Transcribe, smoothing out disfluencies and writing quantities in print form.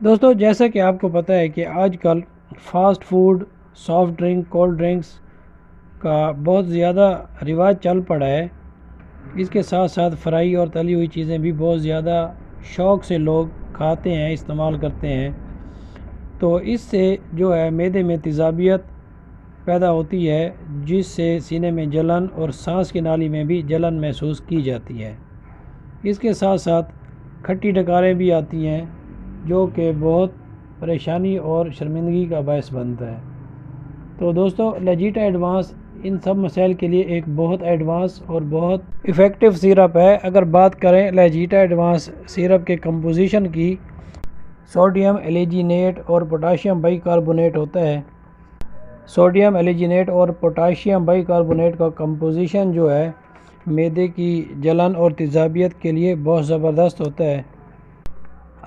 دوستو جیسا کہ آپ کو پتہ ہے کہ آج کل fast food, soft drink, cold drinks کا بہت زیادہ رواج چل پڑا ہے۔ اس کے ساتھ ساتھ فرائی اور تلی ہوئی چیزیں بھی بہت زیادہ شوق سے لوگ کھاتے ہیں، استعمال کرتے ہیں۔ تو اس سے جو ہے معدے میں تیزابیت پیدا ہوتی ہے، جس سے سینے میں جلن اور سانس کی نالی میں بھی جلن محسوس کی جاتی ہے۔ اس کے ساتھ ساتھ کھٹی ڈکاریں بھی آتی ہیں، جو کہ بہت پریشانی اور شرمندگی کا باعث بنتا ہے۔ تو دوستو لیجیٹا ایڈوانس ان سب مسائل کے لیے ایک بہت ایڈوانس اور بہت ایفیکٹو سیرپ ہے۔ اگر بات کریں لیجیٹا ایڈوانس سیرپ کے کمپوزیشن کی، سوڈیم ایلیجینیٹ اور پوٹاشیم بائی کاربونیٹ ہوتا ہے۔ سوڈیم ایلیجینیٹ اور پوٹاشیم بائی کاربونیٹ کا کمپوزیشن جو ہے معدے کی جلن اور تیزابیت کے لیے بہت زبردست ہوتا ہے۔